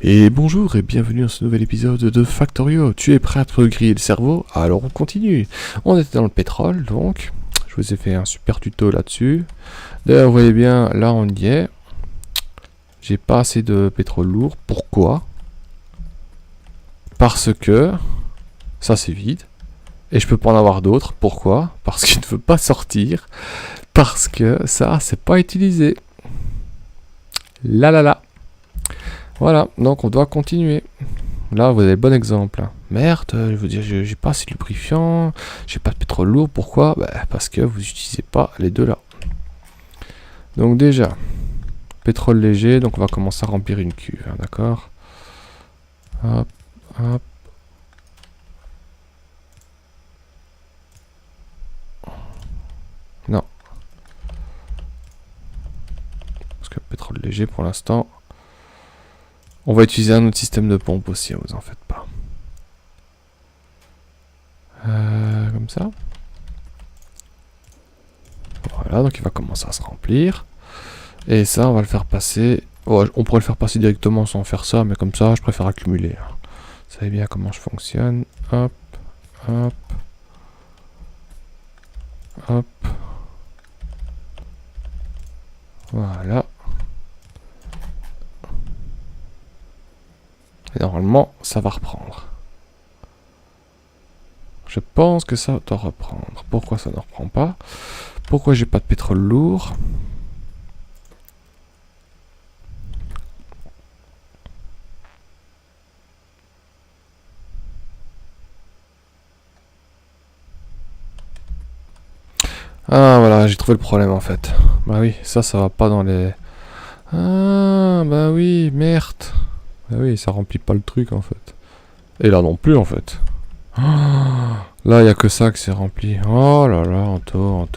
Et bonjour et bienvenue dans ce nouvel épisode de Factorio. Tu es prêt à te griller le cerveau? Alors on continue. On était dans le pétrole donc. Je vous ai fait un super tuto là-dessus. D'ailleurs vous voyez bien, là on y est. J'ai pas assez de pétrole lourd. Pourquoi? Parce que ça c'est vide. Et je peux pas en avoir d'autres. Pourquoi? Parce qu'il ne veut pas sortir. Parce que ça c'est pas utilisé. Là là là. Voilà, donc on doit continuer. Là, vous avez le bon exemple. Merde, je veux dire, j'ai pas assez de lubrifiant, j'ai pas de pétrole lourd. Pourquoi? Parce que vous n'utilisez pas les deux là. Donc déjà, pétrole léger, donc on va commencer à remplir une cuve, hein, d'accord? Hop, hop. Non. Parce que pétrole léger pour l'instant... On va utiliser un autre système de pompe aussi, vous en faites pas. Comme ça. Voilà, donc il va commencer à se remplir. Et ça, on va le faire passer... Oh, on pourrait le faire passer directement sans faire ça, mais comme ça, je préfère accumuler. Vous savez bien comment je fonctionne. Hop, hop, hop. Voilà. Et normalement, ça va reprendre. Je pense que ça doit reprendre. Pourquoi ça ne reprend pas? Pourquoi j'ai pas de pétrole lourd? Ah voilà, j'ai trouvé le problème en fait. Bah oui, ça va pas dans les... Ah bah oui, merde. Bah oui, ça remplit pas le truc en fait. Et là non plus en fait. Ah, là, il n'y a que ça que c'est rempli. Oh là là, Anto.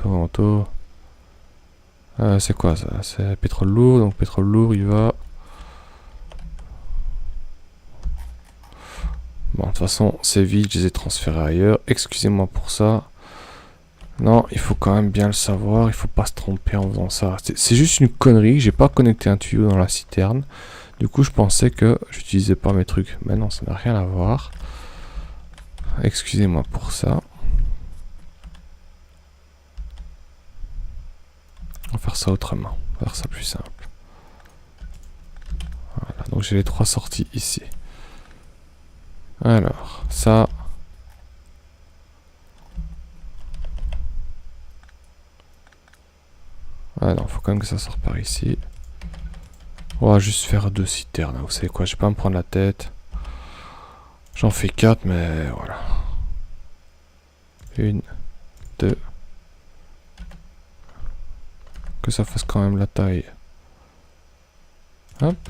C'est quoi ça? C'est pétrole lourd, donc pétrole lourd, il va... Bon, de toute façon, c'est vide, je les ai transférés ailleurs. Excusez-moi pour ça. Non, il faut quand même bien le savoir, il faut pas se tromper en faisant ça. C'est juste une connerie, j'ai pas connecté un tuyau dans la citerne. Du coup, je pensais que j'utilisais pas mes trucs. Mais non, ça n'a rien à voir. Excusez-moi pour ça. On va faire ça autrement. On va faire ça plus simple. Voilà, donc j'ai les trois sorties ici. Alors, ça... Ah non, faut quand même que ça sorte par ici. On va juste faire 2 citernes. Vous savez quoi, je vais pas me prendre la tête. J'en fais 4, mais voilà. 1, 2. Que ça fasse quand même la taille. Hop.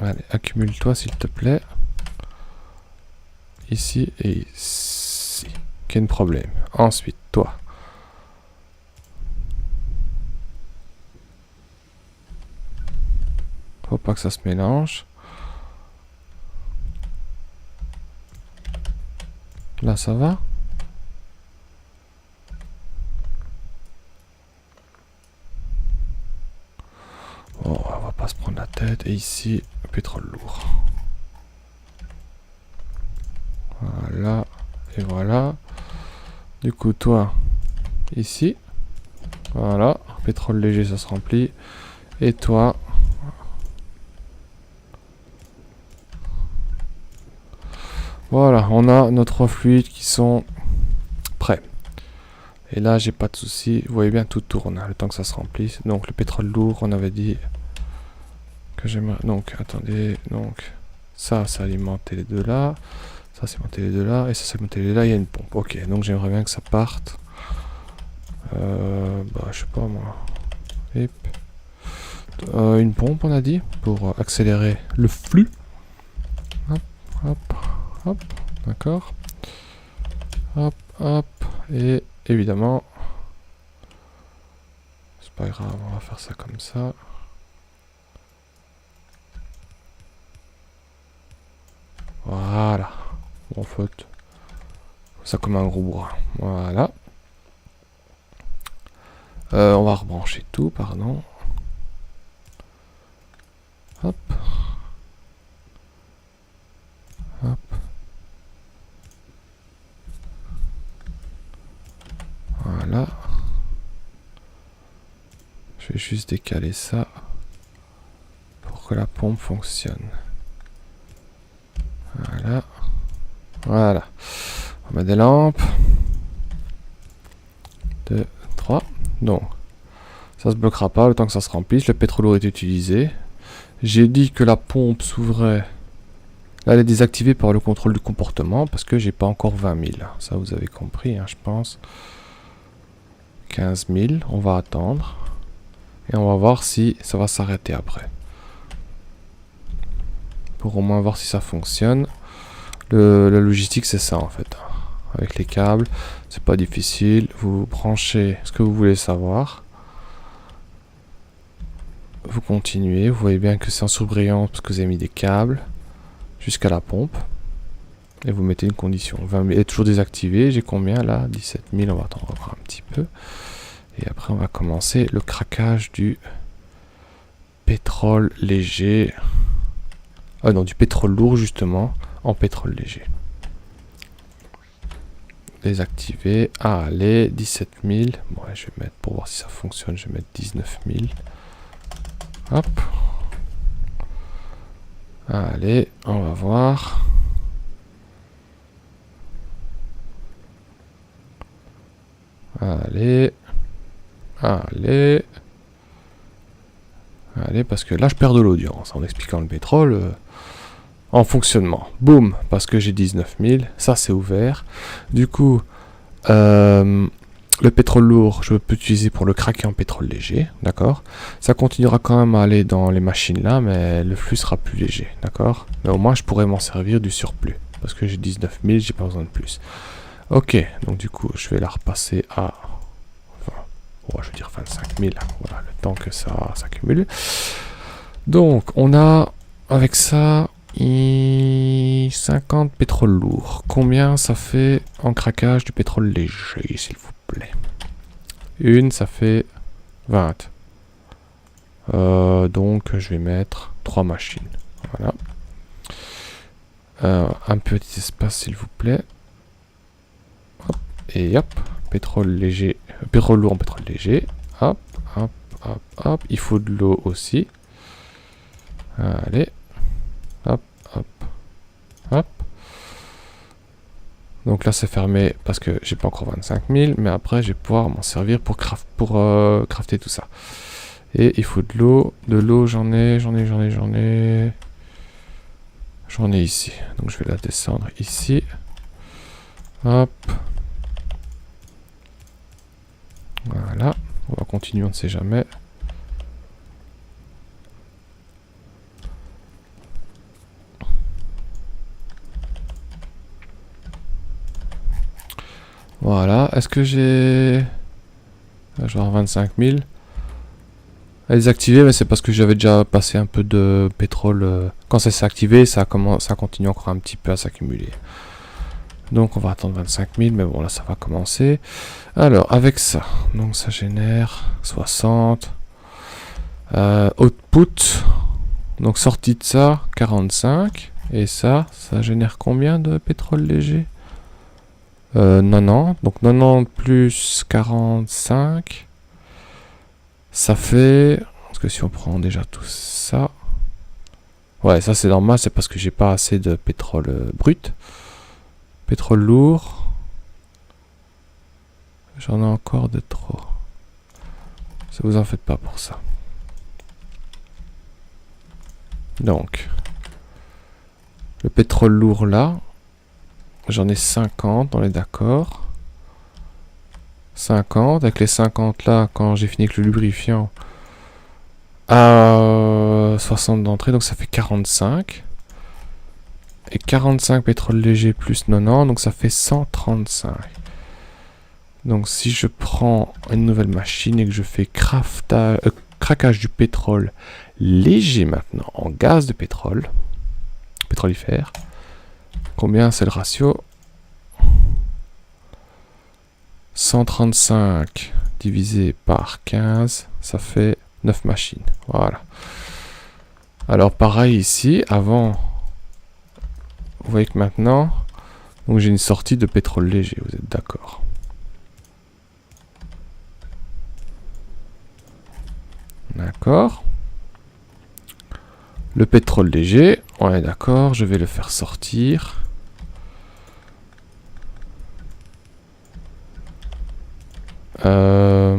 Allez, accumule-toi s'il te plaît. Ici et ici. Quel problème. Ensuite, toi. Faut pas que ça se mélange. Là, ça va. Bon, on va pas se prendre la tête. Et ici, pétrole lourd. Voilà. Et voilà. Du coup, toi, ici. Voilà. Pétrole léger, ça se remplit. Et toi... Voilà, on a nos 3 fluides qui sont prêts. Et là, j'ai pas de souci. Vous voyez bien, tout tourne, le temps que ça se remplisse. Donc, le pétrole lourd, on avait dit que j'aimerais... Donc, attendez. Donc, ça alimente les deux là. Ça alimente les deux là. Et ça alimente les deux là. Il y a une pompe. Ok, donc j'aimerais bien que ça parte. Je sais pas moi. Hop. Une pompe, on a dit, pour accélérer le flux. Hop, hop. Hop, d'accord. Hop, hop. Et évidemment, c'est pas grave, on va faire ça comme ça. Voilà. Bon, faute. Ça comme un gros bras. Voilà. On va rebrancher tout, pardon. Hop. Hop. Voilà. Je vais juste décaler ça pour que la pompe fonctionne. Voilà. Voilà. On met des lampes. 2, 3. Donc, ça se bloquera pas le temps que ça se remplisse. Le pétrole aurait été utilisé. J'ai dit que la pompe s'ouvrait. Là, elle est désactivée par le contrôle du comportement parce que j'ai pas encore 20 000. Ça, vous avez compris, hein, je pense. 15 000. On va attendre. Et on va voir si ça va s'arrêter après. Pour au moins voir si ça fonctionne. La logistique, c'est ça en fait. Avec les câbles, c'est pas difficile. Vous branchez ce que vous voulez savoir. Vous continuez. Vous voyez bien que c'est en surbrillance parce que vous avez mis des câbles jusqu'à la pompe. Et vous mettez une condition. 20 000 est toujours désactivé. J'ai combien là? 17 000. On va attendre encore un petit peu. Et après, on va commencer le craquage du pétrole léger. Ah non, du pétrole lourd justement, en pétrole léger. Désactiver. Ah, allez, 17 000. Bon, ouais, je vais mettre, pour voir si ça fonctionne, je vais mettre 19 000. Hop. Allez, on va voir. Allez. Allez. Allez, parce que là, je perds de l'audience en expliquant le pétrole. En fonctionnement. Boum, parce que j'ai 19 000. Ça, c'est ouvert. Du coup, le pétrole lourd, je peux utiliser pour le craquer en pétrole léger. D'accord. Ça continuera quand même à aller dans les machines là, mais le flux sera plus léger. D'accord. Mais au moins, je pourrais m'en servir du surplus. Parce que j'ai 19 000, j'ai pas besoin de plus. Ok, donc du coup, je vais la repasser à... je veux dire 25 000, voilà, le temps que ça s'accumule. Donc, on a, avec ça, 50 pétrole lourd. Combien ça fait en craquage du pétrole léger, s'il vous plaît? Une, ça fait 20. Donc, je vais mettre 3 machines. Voilà. Un petit espace, s'il vous plaît. Hop, et hop. Pétrole léger, pétrole lourd en pétrole léger. Hop, hop, hop, hop. Il faut de l'eau aussi. Allez. Hop, hop, hop. Donc là, c'est fermé parce que j'ai pas encore 25 000. Mais après, je vais pouvoir m'en servir pour, crafter tout ça. Et il faut de l'eau. De l'eau, j'en ai ici. Donc je vais la descendre ici. Hop. Voilà, on va continuer, on ne sait jamais. Voilà, est-ce que j'ai... genre 25 000. Elle est désactivée, mais c'est parce que j'avais déjà passé un peu de pétrole. Quand ça s'est activé, ça continue encore un petit peu à s'accumuler. Donc on va attendre 25 000, mais bon là ça va commencer. Alors avec ça, donc ça génère 60. Output, donc sortie de ça, 45. Et ça génère combien de pétrole léger? 90. Donc 90 plus 45. Ça fait... Parce que si on prend déjà tout ça... Ouais, ça c'est normal, c'est parce que j'ai pas assez de pétrole brut. Pétrole lourd. J'en ai encore de trop. Ça vous en faites pas pour ça. Donc. Le pétrole lourd là. J'en ai 50, on est d'accord. 50. Avec les 50 là, quand j'ai fini avec le lubrifiant. À 60 d'entrée, donc ça fait 45. Et 45 pétrole léger plus 90, donc ça fait 135. Donc si je prends une nouvelle machine et que je fais craquage du pétrole léger maintenant en gaz de pétrole, pétrolifère, combien c'est le ratio? 135 divisé par 15, ça fait 9 machines. Voilà. Alors pareil ici, avant, vous voyez que maintenant, donc j'ai une sortie de pétrole léger, vous êtes d'accord? D'accord. Le pétrole léger, on est d'accord, je vais le faire sortir. Par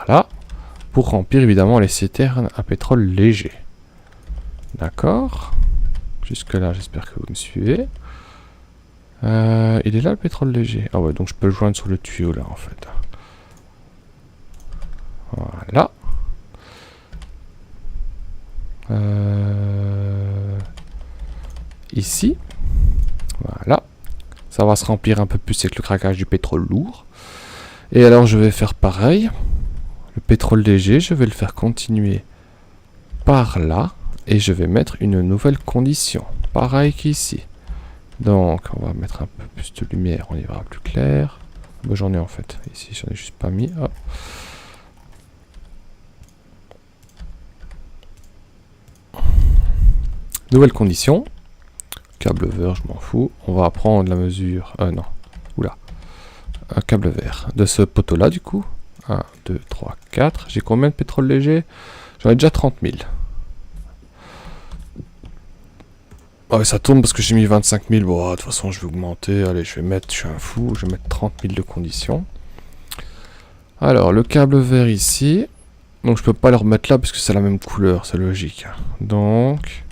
là. Pour remplir évidemment les citernes à pétrole léger. D'accord. Jusque là, j'espère que vous me suivez. Il est là le pétrole léger. Ah ouais, donc je peux le joindre sur le tuyau là en fait. Voilà. Ici. Voilà. Ça va se remplir un peu plus avec le craquage du pétrole lourd. Et alors je vais faire pareil. Le pétrole léger, je vais le faire continuer par là. Et je vais mettre une nouvelle condition. Pareil qu'ici. Donc on va mettre un peu plus de lumière, on y verra plus clair. Bon, j'en ai en fait. Ici j'en ai juste pas mis. Hop. Nouvelle condition. Câble vert, je m'en fous. On va prendre la mesure. Non. Oula. Un câble vert. De ce poteau là du coup. 1, 2, 3, 4. J'ai combien de pétrole léger? J'en ai déjà 30 000. Ah ouais, ça tourne parce que j'ai mis 25 000. Bon, de toute façon, je vais augmenter. Allez, je vais mettre, je suis un fou, je vais mettre 30 000 de conditions. Alors, le câble vert ici. Donc, je peux pas le remettre là parce que c'est la même couleur, c'est logique. Donc,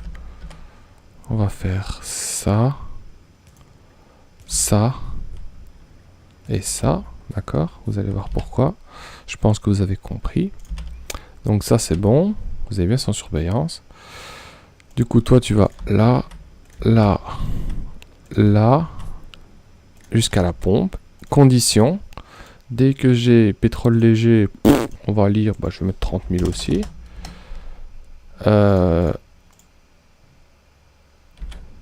on va faire ça, ça et ça. D'accord? Vous allez voir pourquoi. Je pense que vous avez compris. Donc, ça, c'est bon. Vous avez bien sans surveillance. Du coup, toi, tu vas là. Là, là, jusqu'à la pompe. Condition, dès que j'ai pétrole léger, on va lire, bah, je vais mettre 30 000 aussi. Elle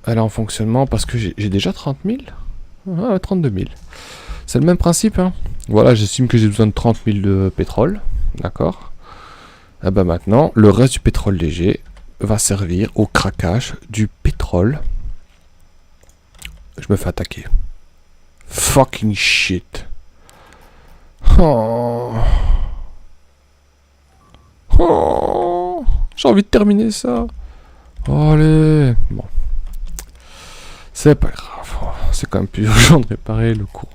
est en fonctionnement parce que j'ai déjà 30 000. Ah, 32 000. C'est le même principe. Hein. Voilà, j'estime que j'ai besoin de 30 000 de pétrole. D'accord. Et ben maintenant, le reste du pétrole léger va servir au craquage du pétrole. Je me fais attaquer. Fucking shit. Oh. Oh. J'ai envie de terminer ça. Allez. Bon. C'est pas grave. C'est quand même plus urgent de réparer le courant.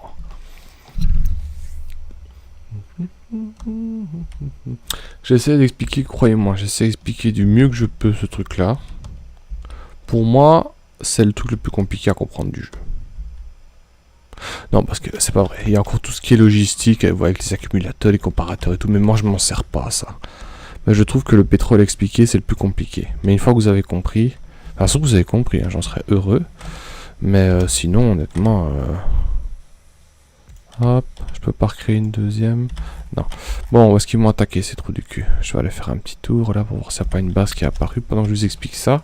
J'essaie d'expliquer, croyez-moi, j'essaie d'expliquer du mieux que je peux ce truc-là. Pour moi, c'est le truc le plus compliqué à comprendre du jeu. Non, parce que c'est pas vrai. Il y a encore tout ce qui est logistique, avec les accumulateurs, les comparateurs et tout, mais moi je m'en sers pas à ça. Mais je trouve que le pétrole expliqué, c'est le plus compliqué. Mais une fois que vous avez compris, enfin, sauf que vous avez compris, hein, j'en serais heureux. Mais sinon, honnêtement... Hop, je peux pas recréer une deuxième. Non. Bon, où est-ce qu'ils m'ont attaqué ces trous du cul? Je vais aller faire un petit tour là pour voir s'il n'y a pas une base qui est apparue pendant que je vous explique ça.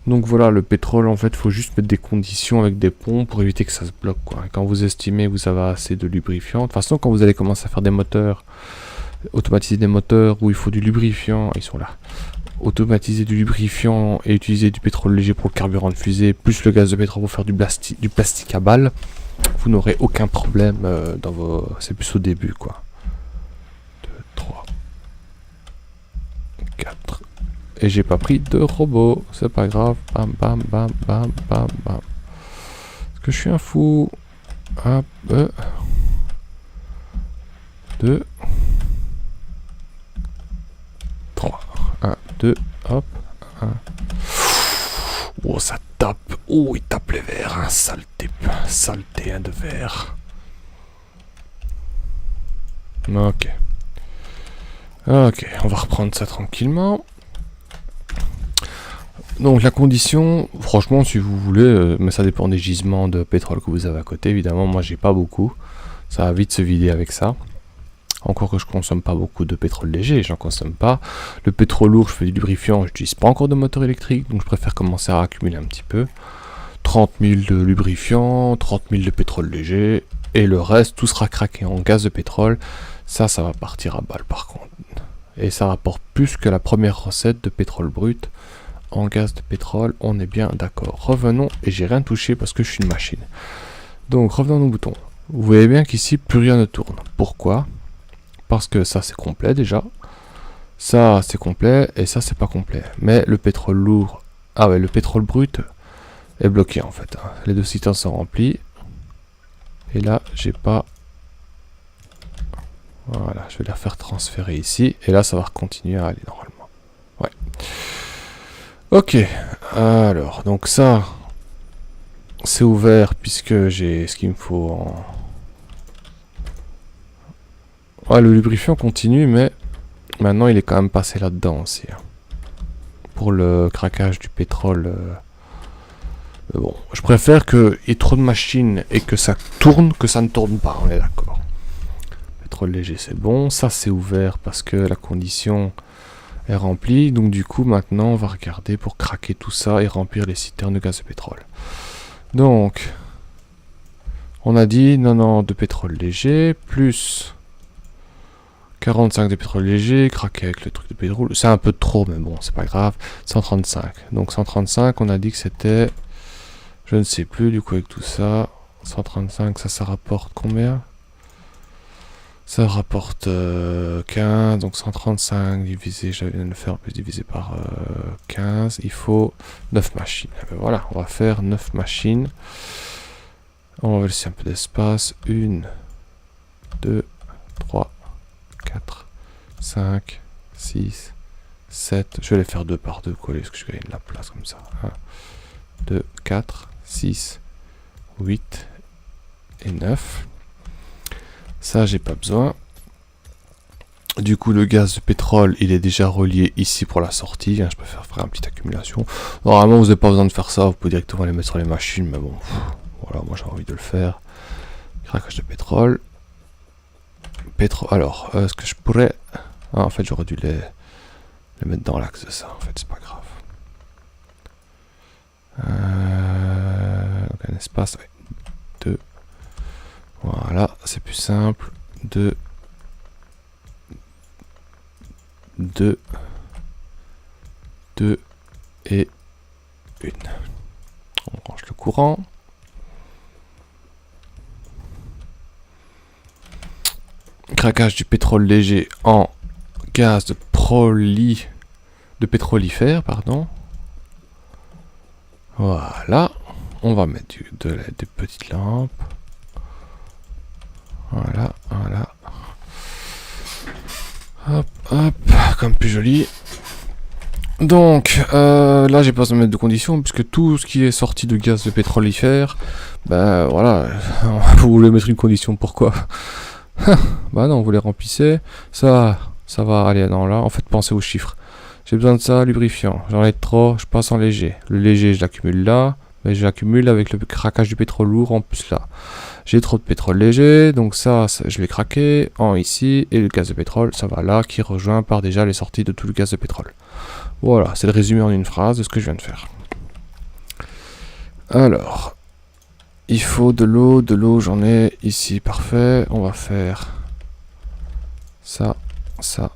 Donc voilà, le pétrole, en fait, il faut juste mettre des conditions avec des ponts pour éviter que ça se bloque, quoi. Et quand vous estimez que vous avez assez de lubrifiant, de toute façon, quand vous allez commencer à faire des moteurs, automatiser des moteurs où il faut du lubrifiant, ils sont là. Automatiser du lubrifiant et utiliser du pétrole léger pour le carburant de fusée, plus le gaz de pétrole pour faire du plastique à balles, vous n'aurez aucun problème dans vos... C'est plus au début, quoi. 2, 3, 4... Et j'ai pas pris de robot, c'est pas grave. Bam, bam, bam, bam, bam, bam. Est-ce que je suis un fou? Hop, 2, 3. 1, 2, hop, 1. Oh, ça tape. Oh, il tape les verres, hein, sale type. Saleté, hein, de verre. Ok. Ok, on va reprendre ça tranquillement. Donc la condition, franchement, si vous voulez, mais ça dépend des gisements de pétrole que vous avez à côté. Évidemment, moi, j'ai pas beaucoup. Ça va vite se vider avec ça. Encore que je consomme pas beaucoup de pétrole léger, j'en consomme pas. Le pétrole lourd, je fais du lubrifiant, je n'utilise pas encore de moteur électrique, donc je préfère commencer à accumuler un petit peu. 30 000 de lubrifiant, 30 000 de pétrole léger, et le reste, tout sera craqué en gaz de pétrole. Ça va partir à balle par contre. Et ça rapporte plus que la première recette de pétrole brut en gaz de pétrole, on est bien d'accord. Revenons, et j'ai rien touché parce que je suis une machine. Donc revenons à nos boutons. Vous voyez bien qu'ici plus rien ne tourne. Pourquoi? Parce que ça c'est complet déjà. Ça c'est complet et ça c'est pas complet. Mais le pétrole lourd, ah ouais, le pétrole brut est bloqué en fait. Les deux citernes sont remplis. Et là j'ai pas... Voilà, je vais les faire transférer ici. Et là ça va continuer à aller normalement. Ouais. Ok, alors, donc ça, c'est ouvert puisque j'ai ce qu'il me faut en... Ouais, le lubrifiant continue, mais maintenant il est quand même passé là-dedans aussi. Hein. Pour le craquage du pétrole. Bon, je préfère qu'il y ait trop de machines et que ça tourne, que ça ne tourne pas, on est d'accord. Pétrole léger, c'est bon. Ça, c'est ouvert parce que la condition est remplie. Donc du coup, maintenant, on va regarder pour craquer tout ça et remplir les citernes de gaz de pétrole. Donc, on a dit 90 de pétrole léger, plus 45 de pétrole léger, craquer avec le truc de pétrole. C'est un peu trop, mais bon, c'est pas grave. 135. Donc 135, on a dit que c'était... Je ne sais plus, du coup, avec tout ça. 135, ça rapporte combien? Ça rapporte 15, donc 135 divisé, je viens de le faire, plus divisé par 15, il faut 9 machines. Et ben voilà, on va faire 9 machines. On va laisser un peu d'espace. 1, 2, 3, 4, 5, 6, 7. Je vais les faire 2 par 2 coller, parce que je gagne de la place comme ça. 1, 2, 4, 6, 8 et 9. Ça, j'ai pas besoin. Du coup, le gaz de pétrole, il est déjà relié ici pour la sortie. Hein, je préfère faire une petite accumulation. Normalement, vous n'avez pas besoin de faire ça. Vous pouvez directement les mettre sur les machines. Mais bon, voilà, moi j'ai envie de le faire. Craquage de pétrole. Alors, est-ce que je pourrais... Ah, en fait, j'aurais dû les mettre dans l'axe de ça. En fait, c'est pas grave. Donc, un espace, ouais. 2. Voilà, c'est plus simple. 2. 2. 2 et 1. On range le courant. Craquage du pétrole léger en gaz de pétrolifère, pardon. Voilà. On va mettre des petites lampes. Voilà, voilà. Hop, hop, comme plus joli. Donc, là, j'ai pas besoin de mettre de conditions, puisque tout ce qui est sorti de gaz de pétrolifère, ben voilà, vous voulez mettre une condition, pourquoi? Bah non, vous les remplissez, ça va aller dans là. En fait, pensez aux chiffres. J'ai besoin de ça, lubrifiant. J'en ai trop, je passe en léger. Le léger, je l'accumule là, mais je l'accumule avec le craquage du pétrole lourd en plus là. J'ai trop de pétrole léger, donc ça je l'ai craqué en ici, et le gaz de pétrole, ça va là, qui rejoint par déjà les sorties de tout le gaz de pétrole. Voilà, c'est le résumé en une phrase de ce que je viens de faire. Alors, il faut de l'eau, j'en ai ici, parfait. On va faire ça, ça.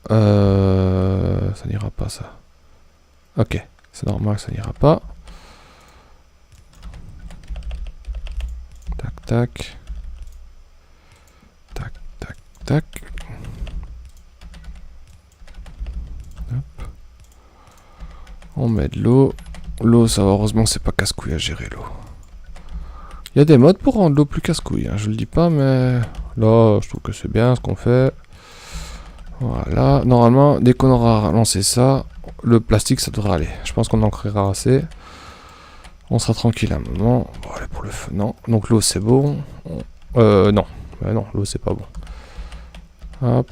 Ça n'ira pas ça. Ok, c'est normal que ça n'ira pas. Tac, tac. Tac, tac, tac. Hop. On met de l'eau. L'eau, ça va, heureusement, c'est pas casse-couille à gérer l'eau. Il y a des modes pour rendre l'eau plus casse-couille, hein, je le dis pas, mais là, je trouve que c'est bien ce qu'on fait. Voilà, normalement, dès qu'on aura lancé ça, le plastique, ça devrait aller. Je pense qu'on en créera assez. On sera tranquille un moment. Bon, allez, pour le feu, non. Donc l'eau, c'est bon. Non. Non, l'eau, c'est pas bon. Hop.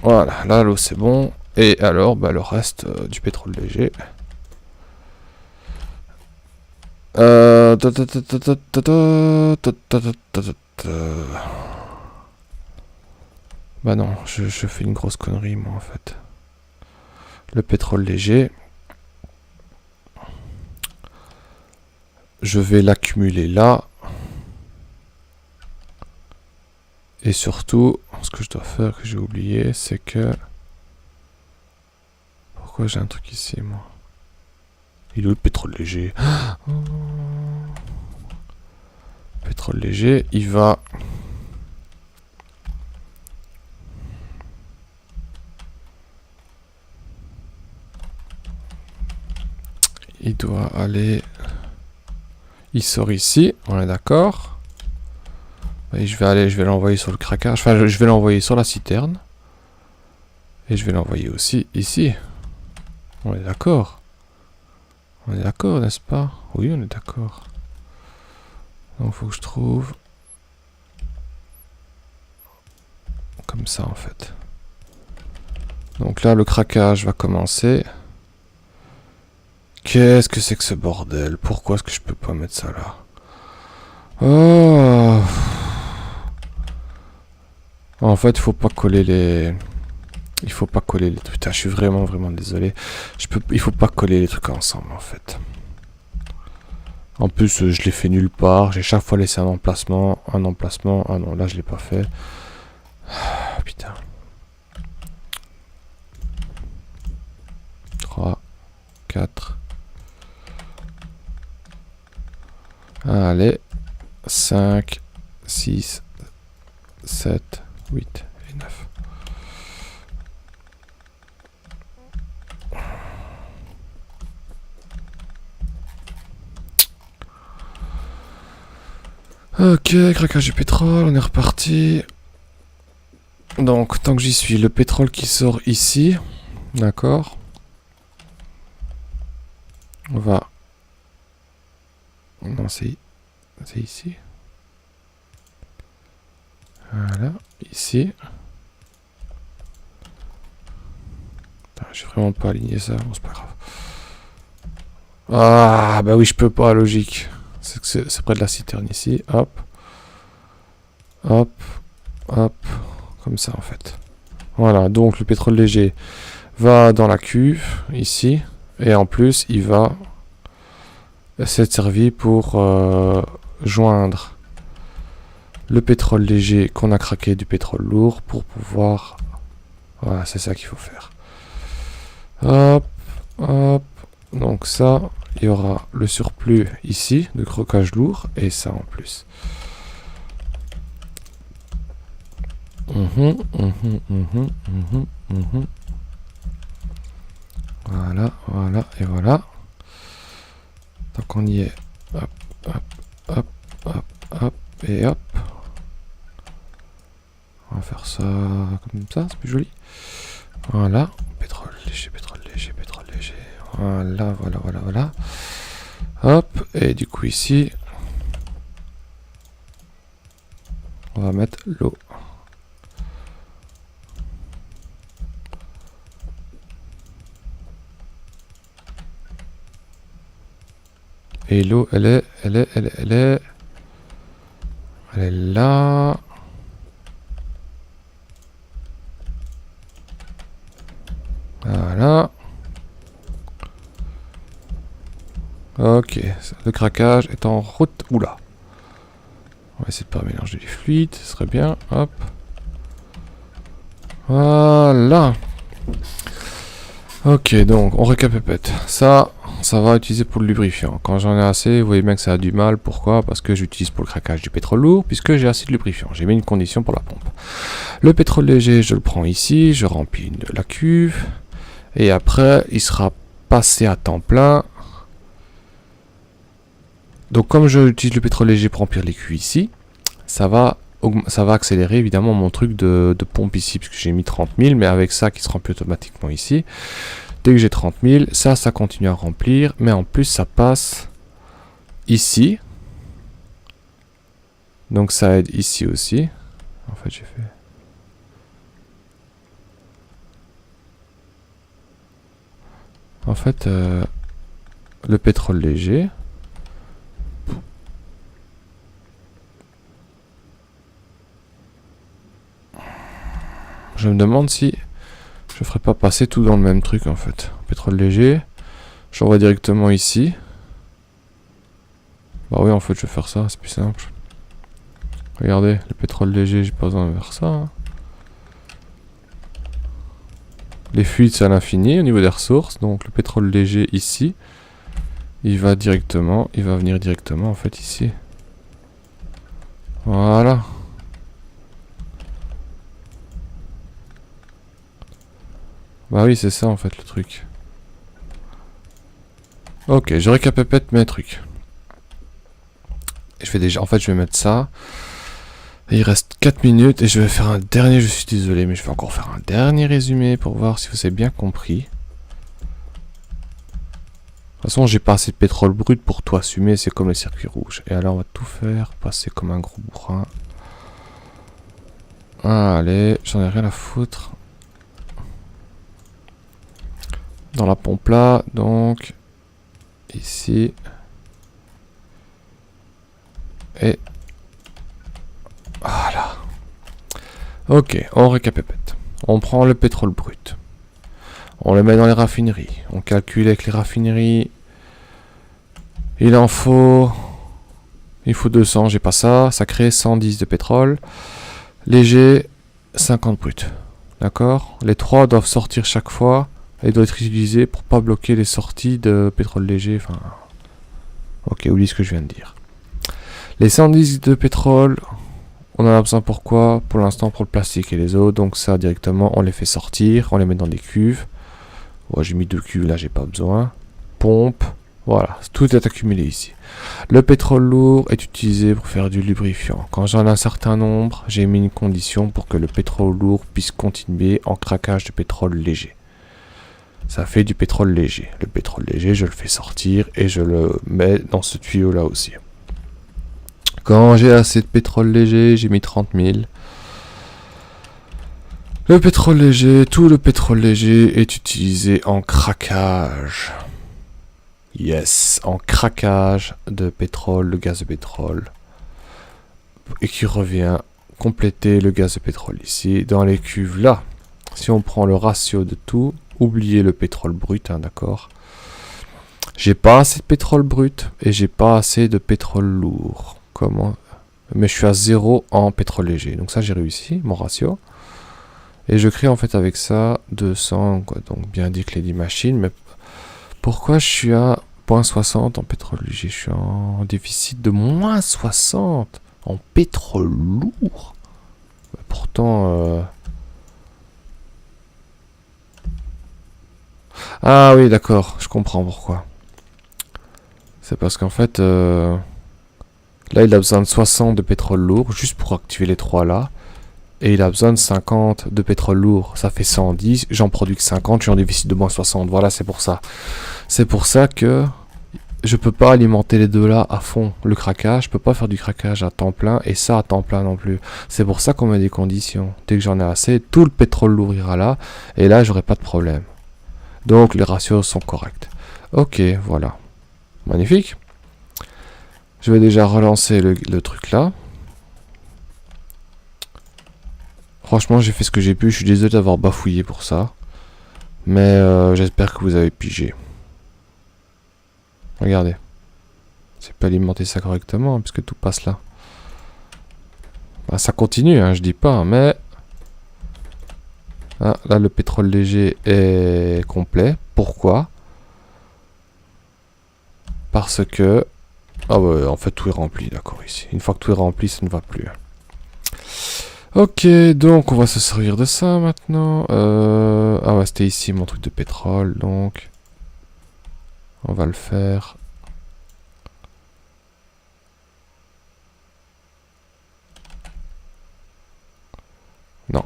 Voilà, là, l'eau, c'est bon. Et alors, bah, le reste du pétrole léger. Bah non, je fais une grosse connerie, moi, en fait. Le pétrole léger. Je vais l'accumuler là. Et surtout, ce que je dois faire, que j'ai oublié, c'est que... Pourquoi j'ai un truc ici, moi? Il est où le pétrole léger? Pétrole léger, il va... Il doit aller... Il sort ici, on est d'accord. Et je vais l'envoyer sur le craquage. Enfin, je vais l'envoyer sur la citerne. Et je vais l'envoyer aussi ici. On est d'accord. On est d'accord, n'est-ce pas? Oui, on est d'accord. Donc, il faut que je trouve... Comme ça, en fait. Donc là, le craquage va commencer. Qu'est-ce que c'est que ce bordel? Pourquoi est-ce que je peux pas mettre ça là? Oh. En fait, il faut pas coller les... Il faut pas coller les... Putain, je suis vraiment désolé. Il faut pas coller les trucs ensemble, en fait. En plus, je l'ai fait nulle part. J'ai chaque fois laissé un emplacement. Ah non, là, je l'ai pas fait. Ah, putain. 3, 4... Allez, 5, 6, 7, 8 et 9. Ok, craquage du pétrole, on est reparti. Donc, tant que j'y suis, le pétrole qui sort ici, d'accord. On va... Non, c'est ici. Voilà, ici. J'ai vraiment pas aligné ça, bon, c'est pas grave. Ah, bah oui, je peux pas, logique. C'est près de la citerne ici, hop. Hop, hop, comme ça en fait. Voilà, donc le pétrole léger va dans la cuve, ici. Et en plus, il va... s'être servi pour joindre le pétrole léger qu'on a craqué du pétrole lourd pour pouvoir... Voilà, c'est ça qu'il faut faire. Hop, hop. Donc ça, il y aura le surplus ici de croquage lourd et ça en plus. Voilà, voilà et voilà. Donc on y est. Hop, hop, hop, hop, hop, et hop. On va faire ça comme ça, c'est plus joli. Voilà. Pétrole léger, pétrole léger, pétrole léger. Voilà, voilà, voilà, voilà. Hop, et du coup ici, on va mettre l'eau. Et l'eau, elle est là. Voilà. Ok, le craquage est en route. Oula. On va essayer de pas mélanger les fluides, ce serait bien. Hop. Voilà. Ok, donc on récapépète. Ça va utiliser pour le lubrifiant. Quand j'en ai assez, vous voyez bien que ça a du mal. Pourquoi? Parce que j'utilise pour le craquage du pétrole lourd, puisque j'ai assez de lubrifiant. J'ai mis une condition pour la pompe. Le pétrole léger, je le prends ici, je remplis la cuve. Et après, il sera passé à temps plein. Donc comme j'utilise le pétrole léger pour remplir les cuves ici, ça va accélérer évidemment mon truc de pompe ici, puisque j'ai mis 30 000, mais avec ça qui se remplit automatiquement ici. Dès que j'ai 30 000, ça continue à remplir, mais en plus ça passe ici. Donc ça aide ici aussi. En fait j'ai fait... En fait, le pétrole léger... Je me demande si je ferais pas passer tout dans le même truc en fait. Pétrole léger, j'envoie directement ici. Bah oui, en fait je vais faire ça, c'est plus simple. Regardez, le pétrole léger, j'ai pas besoin de faire ça. Hein. Les fuites, c'est à l'infini au niveau des ressources. Donc le pétrole léger ici, il va venir directement en fait ici. Voilà. Bah oui, c'est ça en fait le truc. Ok, je récapépète mes trucs. Je vais déjà, en fait, je vais mettre ça. Et il reste 4 minutes et je vais faire un dernier, je suis désolé, mais je vais encore faire un dernier résumé pour voir si vous avez bien compris. De toute façon, j'ai pas assez de pétrole brut pour tout assumer, c'est comme les circuits rouges. Et alors, on va tout faire, passer comme un gros bourrin. Allez, j'en ai rien à foutre. Dans la pompe là, donc, ici. Et voilà. Ok, on récapépète. On prend le pétrole brut. On le met dans les raffineries. On calcule avec les raffineries. Il faut 200, j'ai pas ça. Ça crée 110 de pétrole. Léger, 50 brut. D'accord? Les 3 doivent sortir chaque fois. Et doivent être utilisés pour pas bloquer les sorties de pétrole léger. Enfin. Ok, oublie ce que je viens de dire. Les 110 de pétrole, on en a besoin pour quoi? Pour l'instant pour le plastique et les eaux. Donc ça directement on les fait sortir, on les met dans des cuves. Ouais, j'ai mis 2 cuves là, j'ai pas besoin. Pompe, voilà, tout est accumulé ici. Le pétrole lourd est utilisé pour faire du lubrifiant. Quand j'en ai un certain nombre, j'ai mis une condition pour que le pétrole lourd puisse continuer en craquage de pétrole léger. Ça fait du pétrole léger. Le pétrole léger, je le fais sortir et je le mets dans ce tuyau là aussi. Quand j'ai assez de pétrole léger, j'ai mis 30 000. Le pétrole léger, tout le pétrole léger est utilisé en craquage. Yes, en craquage de pétrole, le gaz de pétrole. Et qui revient compléter le gaz de pétrole ici, dans les cuves là. Si on prend le ratio de tout, oubliez le pétrole brut, hein, d'accord. J'ai pas assez de pétrole brut et j'ai pas assez de pétrole lourd. Comment? Mais je suis à 0 en pétrole léger. Donc ça, j'ai réussi, mon ratio. Et je crée en fait avec ça 200, quoi. Donc bien dit que les 10 machines. Mais pourquoi je suis à 0,60 en pétrole léger? Je suis en déficit de moins 60 en pétrole lourd. Pourtant... Ah oui, d'accord, je comprends pourquoi. C'est parce qu'en fait... Là, il a besoin de 60 de pétrole lourd, juste pour activer les 3 là. Et il a besoin de 50 de pétrole lourd. Ça fait 110. J'en produis que 50, je suis en déficit de moins 60. Voilà, c'est pour ça. C'est pour ça que je peux pas alimenter les deux là à fond. Le craquage, je peux pas faire du craquage à temps plein et ça à temps plein non plus. C'est pour ça qu'on met des conditions. Dès que j'en ai assez, tout le pétrole lourd ira là. Et là, j'aurai pas de problème. Donc, les ratios sont corrects. Ok, voilà. Magnifique. Je vais déjà relancer le truc là. Franchement, j'ai fait ce que j'ai pu. Je suis désolé d'avoir bafouillé pour ça. Mais j'espère que vous avez pigé. Regardez. C'est pas alimenter ça correctement, hein, puisque tout passe là. Bah, ça continue, hein, je dis pas, mais... Ah, là, le pétrole léger est complet. Pourquoi? Parce que... Ah ouais, en fait, tout est rempli, d'accord, ici. Une fois que tout est rempli, ça ne va plus. Ok, donc on va se servir de ça maintenant. Ah ouais, c'était ici mon truc de pétrole, donc... On va le faire. Non.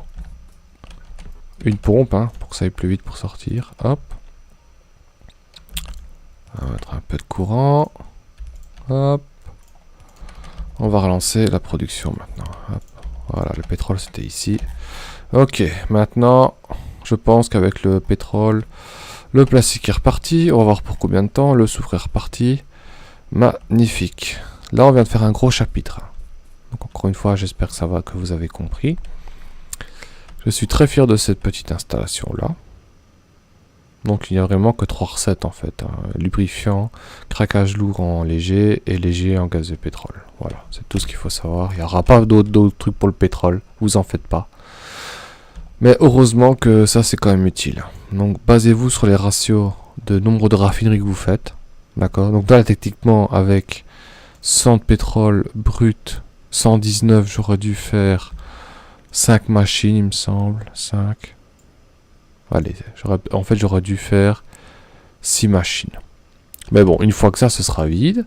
Une pompe, hein, pour que ça aille plus vite pour sortir. Hop. On va mettre un peu de courant. Hop. On va relancer la production maintenant. Hop. Voilà, le pétrole c'était ici. Ok, maintenant, je pense qu'avec le pétrole, le plastique est reparti. On va voir pour combien de temps. Le soufre est reparti. Magnifique. Là, on vient de faire un gros chapitre. Donc encore une fois, j'espère que ça va, que vous avez compris. Je suis très fier de cette petite installation là. Donc il n'y a vraiment que 3 recettes en fait. Hein. Lubrifiant, craquage lourd en léger et léger en gaz de pétrole. Voilà, c'est tout ce qu'il faut savoir. Il n'y aura pas d'autres trucs pour le pétrole, vous en faites pas. Mais heureusement que ça c'est quand même utile. Donc basez-vous sur les ratios de nombre de raffineries que vous faites. D'accord. Donc là techniquement avec 100 de pétrole brut, 119 j'aurais dû faire 5 machines il me semble. 5. Allez, en fait j'aurais dû faire 6 machines. Mais bon, une fois que ça ce sera vide,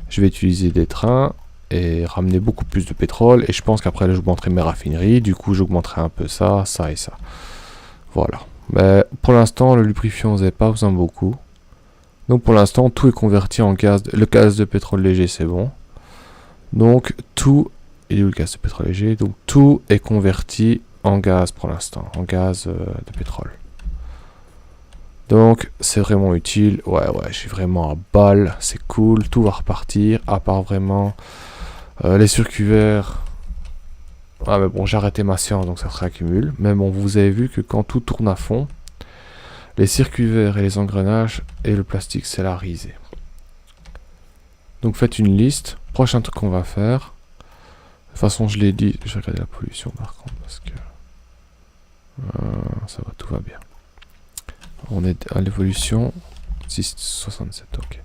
je vais utiliser des trains et ramener beaucoup plus de pétrole. Et je pense qu'après j'augmenterai mes raffineries. Du coup j'augmenterai un peu ça, ça et ça. Voilà. Mais pour l'instant le lubrifiant vous n'avez pas besoin beaucoup. Donc pour l'instant tout est converti en gaz. Le gaz de pétrole léger c'est bon. Donc tout... Il est où le gaz de pétrole léger? Donc tout est converti en gaz pour l'instant. En gaz de pétrole. Donc c'est vraiment utile. Ouais, je suis vraiment à balle. C'est cool. Tout va repartir. À part vraiment les circuits verts. Ah mais bon, j'ai arrêté ma séance donc ça se réaccumule. Mais bon, vous avez vu que quand tout tourne à fond, les circuits verts et les engrenages et le plastique c'est la risée. Donc faites une liste. Prochain truc qu'on va faire. De toute façon, je l'ai dit. Je vais regarder la pollution par contre parce que ça va, tout va bien. On est à l'évolution 667, ok.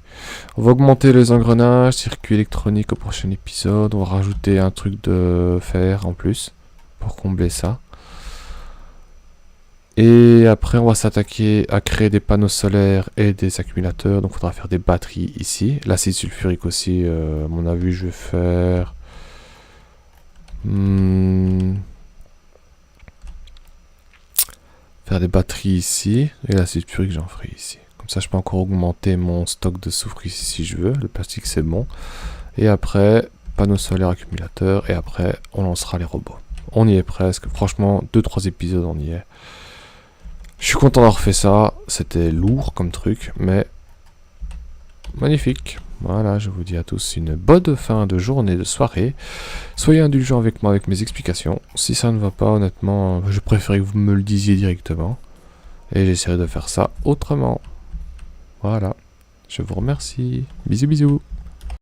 On va augmenter les engrenages, circuit électronique au prochain épisode. On va rajouter un truc de fer en plus pour combler ça. Et après, on va s'attaquer à créer des panneaux solaires et des accumulateurs. Donc, il faudra faire des batteries ici. L'acide sulfurique aussi, à mon avis, je vais faire... faire des batteries ici. Et l'acide sulfurique, j'en ferai ici. Comme ça, je peux encore augmenter mon stock de soufre ici si je veux. Le plastique, c'est bon. Et après, panneaux solaires, accumulateurs. Et après, on lancera les robots. On y est presque. Franchement, 2-3 épisodes, on y est. Je suis content d'avoir fait ça. C'était lourd comme truc, mais magnifique. Voilà, je vous dis à tous une bonne fin de journée, de soirée. Soyez indulgents avec moi, avec mes explications. Si ça ne va pas, honnêtement, je préférais que vous me le disiez directement. Et j'essaierai de faire ça autrement. Voilà. Je vous remercie. Bisous, bisous.